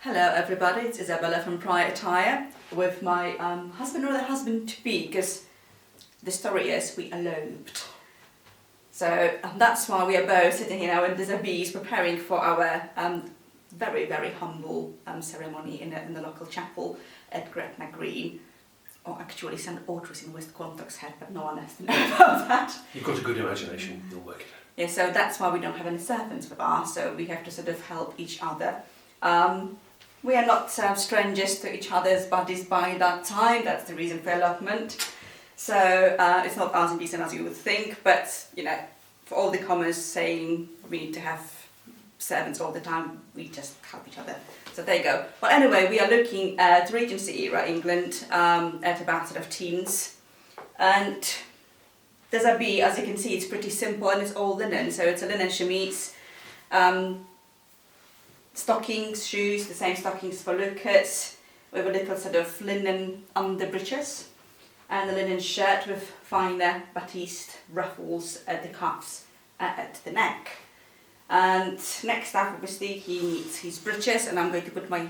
Hello everybody, it's Isabella from Prior Attire with my husband or the husband-to-be, because the story is we eloped. So that's why we are both sitting here now in the bees preparing for our very, very humble ceremony in the local chapel at Gretna Green. Or actually St. Audrey's in West Quantock's Head, but no one has to know about that. You've got a good imagination, you'll work it out. Yeah, so that's why we don't have any servants with us, so we have to sort of help each other. We are not strangers to each other's bodies by that time, that's the reason for elopement. So it's not as indecent as you would think, but you know, for all the commoners saying we need to have servants all the time, we just help each other. So there you go. But anyway, we are looking at Regency era England at about sort of teens. And there's a bee, as you can see, it's pretty simple and it's all linen. So it's a linen chemise, stockings, shoes, the same stockings for lookers, with a little sort of linen under breeches, and a linen shirt with finer batiste ruffles at the cuffs at the neck. And next up, obviously, he needs his breeches, and I'm going to put my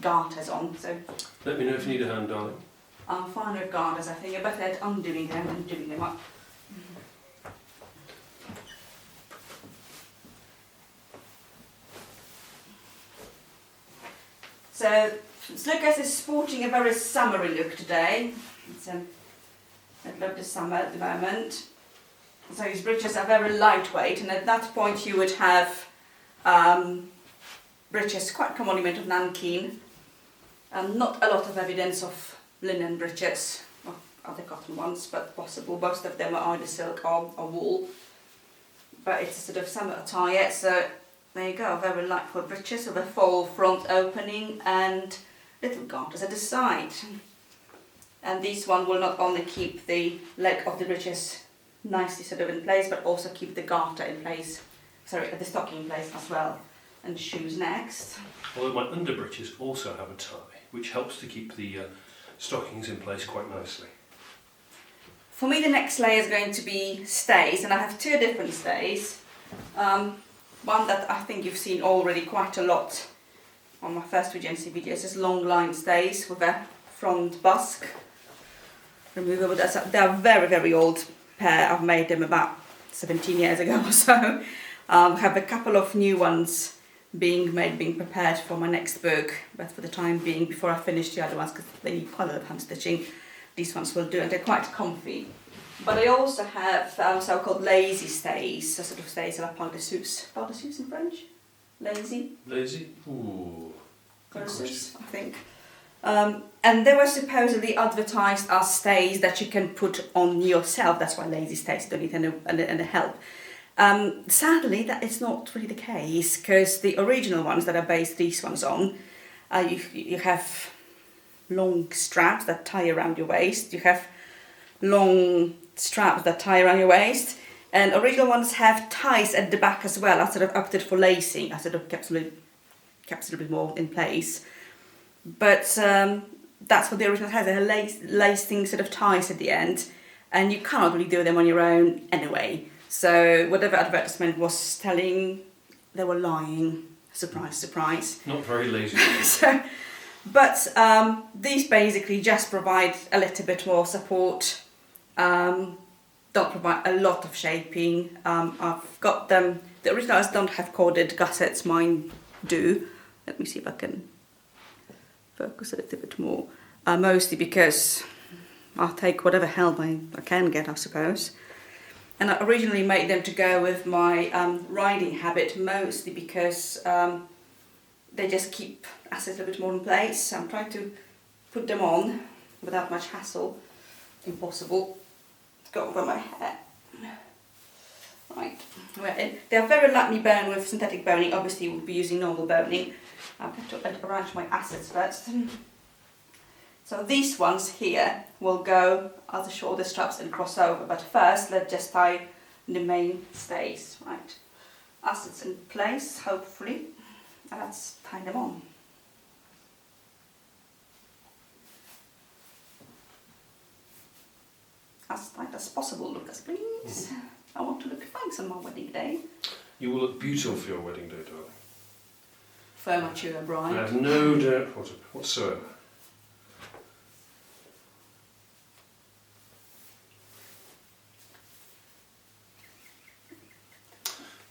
garters on. So let me know if you need a hand, darling. I'm fine with garters, I think. I better at undoing them and doing them up. So Lucas is sporting a very summery look today. It's middle of the summer at the moment. So his breeches are very lightweight, and at that point you would have breeches, quite common made of nankeen. Not a lot of evidence of linen breeches, or other cotton ones, but possible. Most of them are either silk or wool. But it's a sort of summer attire, so there you go, very lightweight breeches with a full front opening and little garters at the side. And this one will not only keep the leg of the breeches nicely sort of in place, but also keep the garter in place, the stocking in place as well. And shoes next. Although my underbreeches also have a tie, which helps to keep the stockings in place quite nicely. For me, the next layer is going to be stays, and I have two different stays. One that I think you've seen already quite a lot on my first Regency videos is long line stays with a front busk removable. They're a very, very old pair. I've made them about 17 years ago or so. I have a couple of new ones being prepared for my next book, but for the time being, before I finish the other ones, because they need quite a lot of hand stitching, these ones will do, and they're quite comfy. But I also have so-called lazy stays, so sort of stays that are par dessus. Par dessus in French? Lazy? Lazy? Ooh. Versus, I think. And they were supposedly advertised as stays that you can put on yourself. That's why lazy stays don't need any help. Sadly, that is not really the case, because the original ones that I based these ones on, you have long straps that tie around your waist. You have long straps that tie around your waist, and original ones have ties at the back as well. I sort of opted for lacing. I sort of kept it a little bit more in place. But that's what the original has. They have lacing sort of ties at the end, and you cannot really do them on your own anyway. So whatever advertisement was telling, they were lying. Surprise, surprise. Not very lazy. But these basically just provide a little bit more support. Don't provide a lot of shaping. I've got them. The originals don't have corded gussets. Mine do. Let me see if I can focus a little bit more. Mostly because I'll take whatever help I can get, I suppose. And I originally made them to go with my riding habit, mostly because they just keep assets a little bit more in place. So I'm trying to put them on without much hassle. Impossible to go over my hair. Right, they are very lightly bound with synthetic boning. Obviously we'll be using normal boning. I'll have to arrange my assets first. So these ones here will go as the shoulder straps and cross over, but first let's just tie the main stays, right? Assets in place, hopefully, and let's tie them on. As tight as possible, Lucas, please. I want to look nice on my wedding day. You will look beautiful for your wedding day, darling. for a mature bride. I have no doubt whatsoever.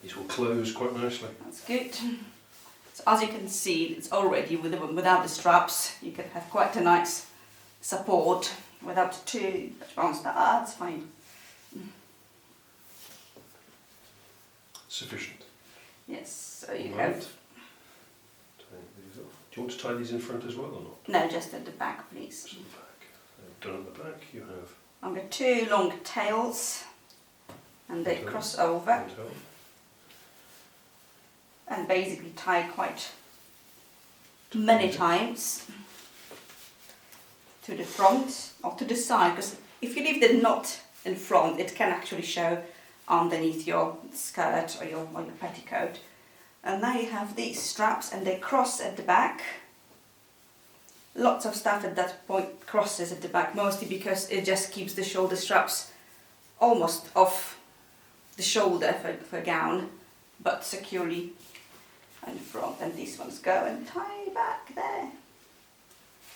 These will close quite nicely. That's good. So as you can see, it's already without the straps. You can have quite a nice support without too much bounce. That's fine. Sufficient. Yes. So you Right. have. Tying these off. Do you want to tie these in front as well or not? No, just at the back, please. Just at the back. Done at the back. You have. I've got two long tails, and they cross over. Tail. And basically tie quite many times to the front or to the side, because if you leave the knot in front, it can actually show underneath your skirt or your petticoat. And now you have these straps and they cross at the back. Lots of stuff at that point crosses at the back, mostly because it just keeps the shoulder straps almost off the shoulder for a gown, but securely in front. And these ones go and tie back there.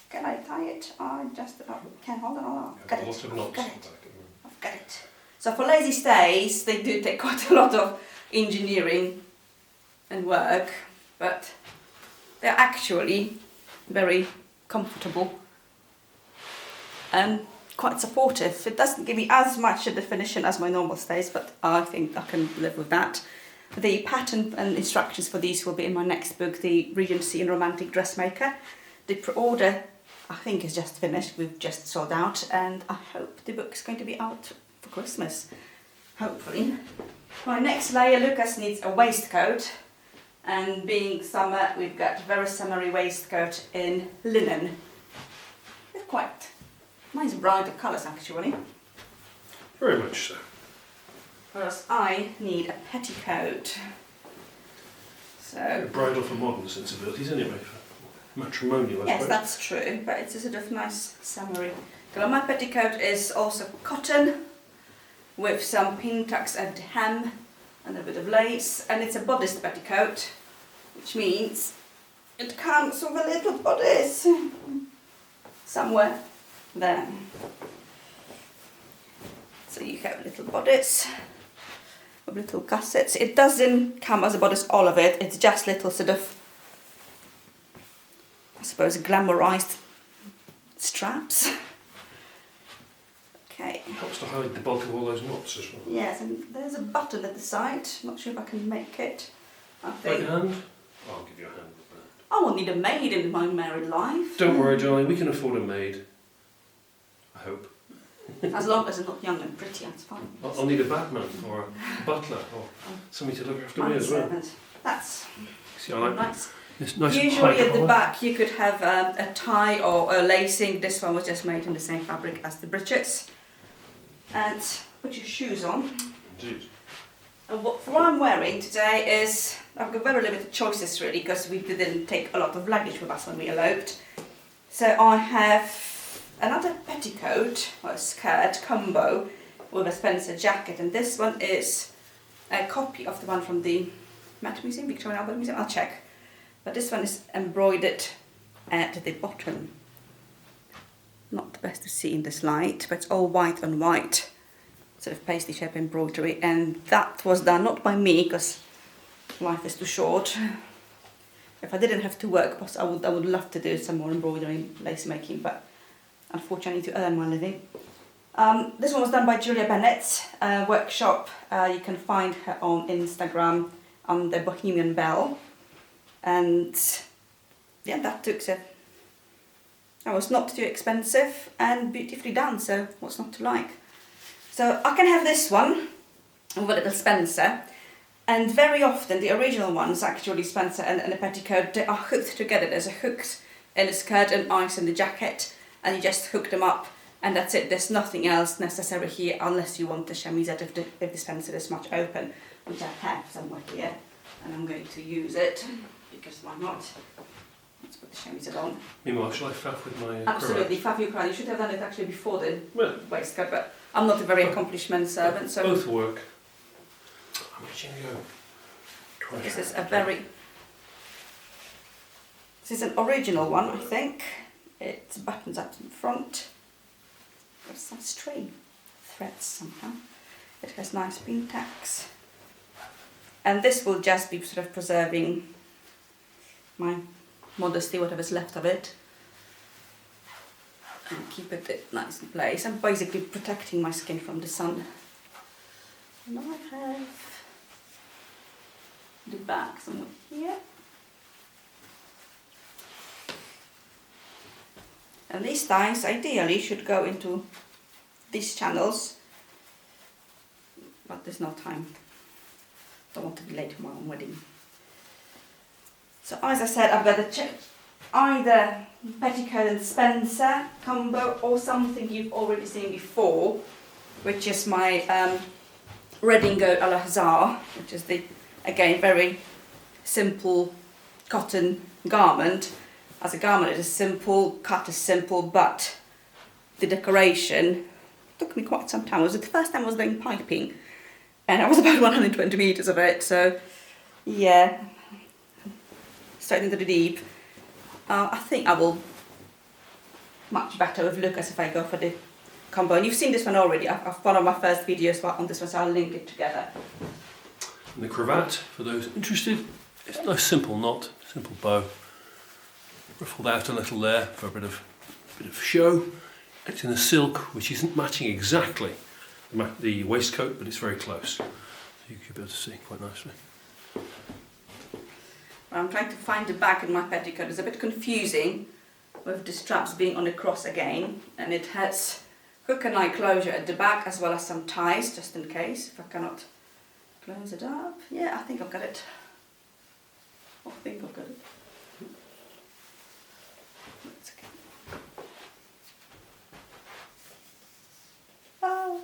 Can I tie it? I just about can. Hold on, hold on. You Got have it. lots of knots Got at it. the back. I've got it. So for lazy stays, they do take quite a lot of engineering and work, but they're actually very comfortable and quite supportive. It doesn't give me as much a definition as my normal stays, but I think I can live with that. The pattern and instructions for these will be in my next book, The Regency and Romantic Dressmaker. The pre-order, I think, is just finished. We've just sold out, and I hope the book's going to be out for Christmas, hopefully. My next layer, Lucas needs a waistcoat, and being summer, we've got a very summery waistcoat in linen. They're quite nice brighter colours, actually. Very much so. Whereas I need a petticoat. So Bridal for modern sensibilities anyway, for matrimonial I yes, suppose. that's true, but it's a sort of nice summery colour. My petticoat is also cotton with some pin tucks at the hem and a bit of lace, and it's a bodiced petticoat, which means it comes with a little bodice somewhere there. So you have a little bodice with little gussets. It doesn't come as a bodice, all of it. It's just little sort of, I suppose, glamorized straps. Okay. It helps to hide the bulk of all those knots as well. Yes, and there's a button at the side. Not sure if I can make it. I think Right hand? I'll give you a hand with that. I won't need a maid in my married life. Don't worry, darling, we can afford a maid. I hope. As long as it's not young and pretty, that's fine. I'll need a batman or a butler or somebody to look after me as well. Manservant. That's See, I like nice. this nice Usually high at the collar. back you could have a tie or a lacing. This one was just made in the same fabric as the breeches. And put your shoes on. Indeed. And what I'm wearing today is, I've got very limited choices really, because we didn't take a lot of luggage with us when we eloped. So I have another petticoat or skirt combo with a Spencer jacket, and this one is a copy of the one from the Met Museum, Victorian Albert Museum, I'll check. But this one is embroidered at the bottom. Not the best to see in this light, but it's all white on white, sort of paisley shape embroidery, and that was done not by me because life is too short. If I didn't have to work, I would love to do some more embroidery, lace making, but unfortunately I need to earn my living. This one was done by Julia Bennett, workshop. You can find her on Instagram under Bohemian Belle, and yeah, that was not too expensive and beautifully done, so what's not to like? So I can have this one with a little Spencer, and very often the original ones, actually Spencer and a petticoat, they are hooked together. There's a hook in the skirt and eyes in the jacket, and you just hook them up, and that's it. There's nothing else necessary here unless you want the chemise out if the Spencer is much open, which I have somewhere here, and I'm going to use it because why not? Let's put the chemise on. Meanwhile, shall I faff with my Absolutely, faff your crown. You should have done it actually before the Well, waistcoat, but I'm not a very accomplished manservant, so both work. I'm letting you go. this is a very This is an original one, I think. It buttons up in front. There's some string threads somehow. It has nice pin tacks. And this will just be sort of preserving my modesty, whatever's left of it. And keep it nice in place. I'm basically protecting my skin from the sun. And I have the back somewhere here. And these ties ideally should go into these channels, but there's no time. Don't want to be late for my own wedding. So as I said, I've got either petticoat and Spencer combo or something you've already seen before, which is my redingote a la Hazard, which is the, again, very simple cotton garment. As a garment it is simple, cut is simple, but the decoration took me quite some time. It was the first time I was doing piping, and I was about 120 metres of it, so yeah, straight into the deep. I think I will much better with Lucas if I go for the combo. And you've seen this one already. I've one of my first videos on this one, so I'll link it together. And the cravat, for those interested, it's a nice simple knot, simple bow. Ruffled out a little there for a bit of show. It's in a silk which isn't matching exactly the waistcoat, but it's very close. So you should be able to see quite nicely. I'm trying to find the back in my petticoat. It's a bit confusing with the straps being on the cross again, and it has hook and eye closure at the back as well as some ties just in case if I cannot close it up. Yeah, I think I've got it. Let's go. Oh,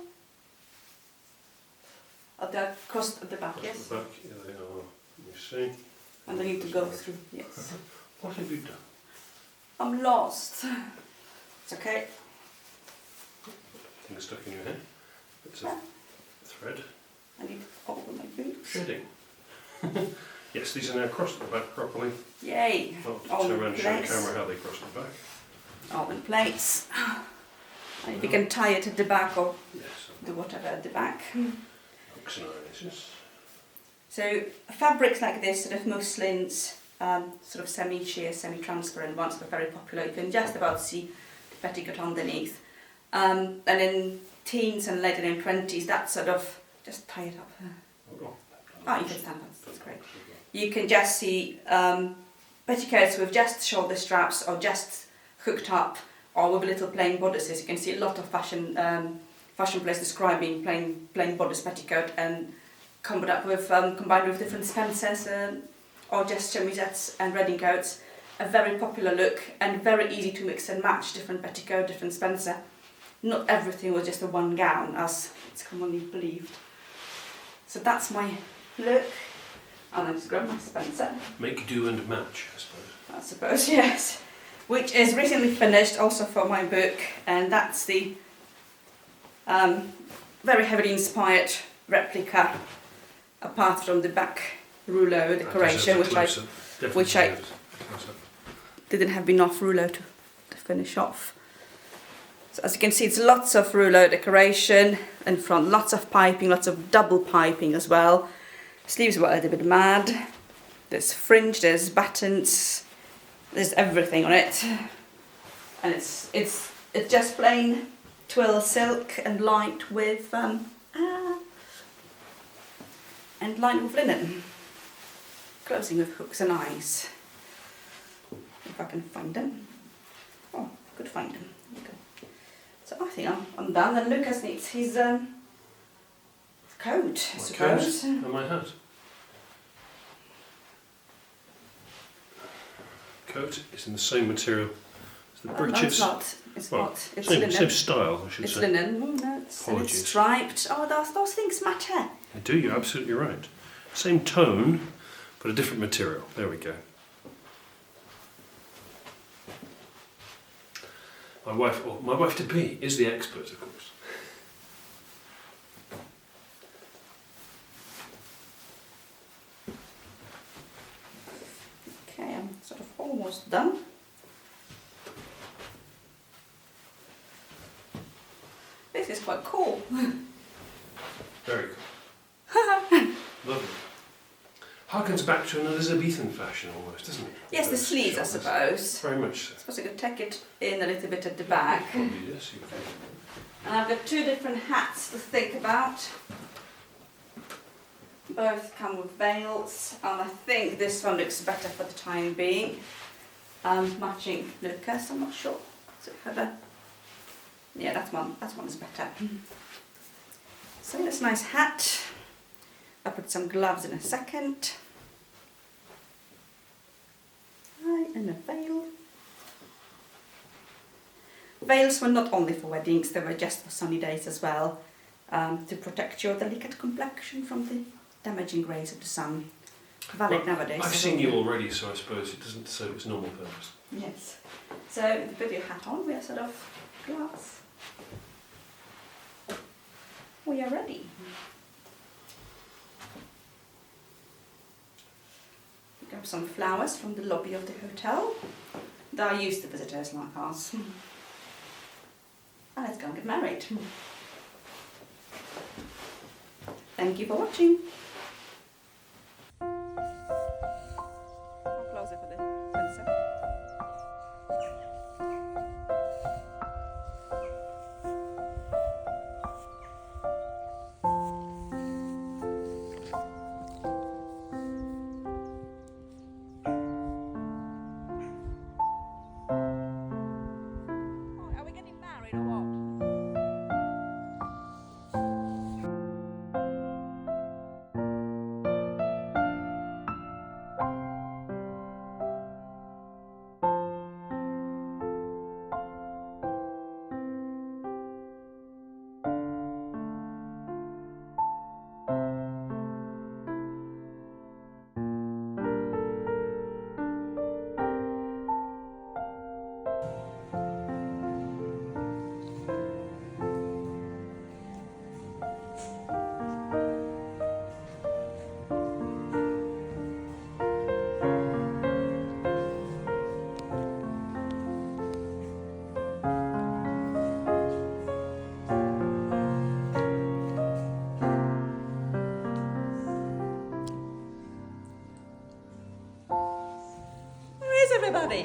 they're crossed at the back, yes? At the back, yeah, they are. Let me see. And I need to go through, yes. What have you done? I'm lost. It's okay. Things stuck in your hair. It's a thread. I need to open my boots. Threading. Yes, these are now crossed at the back properly. Yay! I'll turn around and show the camera how they cross at the back. All in place. And if you can tie it at the back or yes, do whatever at the back. hooks and eyes, yes. So fabrics like this, sort of muslins, sort of semi-sheer, semi-transparent ones are very popular. You can just about see the petticoat underneath. And in teens and later in 20s, that sort of, just tie it up. Oh, you can stand up, that's great. You can just see petticoats with just shoulder straps or just hooked up or with little plain bodices. You can see a lot of fashion plays describing plain bodice petticoat and combined with different Spencers or just chemisettes and redingotes. A very popular look and very easy to mix and match different petticoat, different Spencer. Not everything was just a one gown as it's commonly believed. So that's my look. And I just grab my Spencer. Make do and match, I suppose, yes. Which is recently finished also for my book, and that's the very heavily inspired replica, apart from the back rouleau decoration, which I didn't have enough rouleau to finish off. So as you can see, it's lots of rouleau decoration in front, lots of piping, lots of double piping as well. Sleeves were a little bit mad. There's fringe, there's buttons, there's everything on it, and it's just plain twill silk and lined with linen, closing with hooks and eyes. If I can find them. Oh, could find them. Okay. So I think I'm done. And Lucas needs his coat, I suppose. And my hat. Coat is in the same material as the breeches. No, it's not. It's linen. Same style, I should it's say. It's linen. No, it's striped. Oh, those things matter. They do, you're absolutely right. Same tone, but a different material. There we go. My wife to be is the expert, of course. Okay, I'm sort of almost almost done. This is quite cool. Very cool. Lovely. Harkens back to an Elizabethan fashion almost, doesn't it? Yes, the sleeves, I suppose. Very much so. I suppose I could take it in a little bit at the back. Probably, yes, you could. And I've got two different hats to think about. Both come with veils, and I think this one looks better for the time being. Matching Lucas, I'm not sure. So yeah, that one is better. So this nice hat. I'll put some gloves in a second. And a veil. Veils were not only for weddings, they were just for sunny days as well, to protect your delicate complexion from the damaging rays of the sun. Valid nowadays. I've seen you already, so I suppose it doesn't serve its normal purpose. Yes. So with your hat on, we are sort of glass. We are ready. Grab some flowers from the lobby of the hotel. They are used to visitors like us. And let's go and get married. Thank you for watching. Come closer for the sunset. Are we getting married or what? Where is everybody?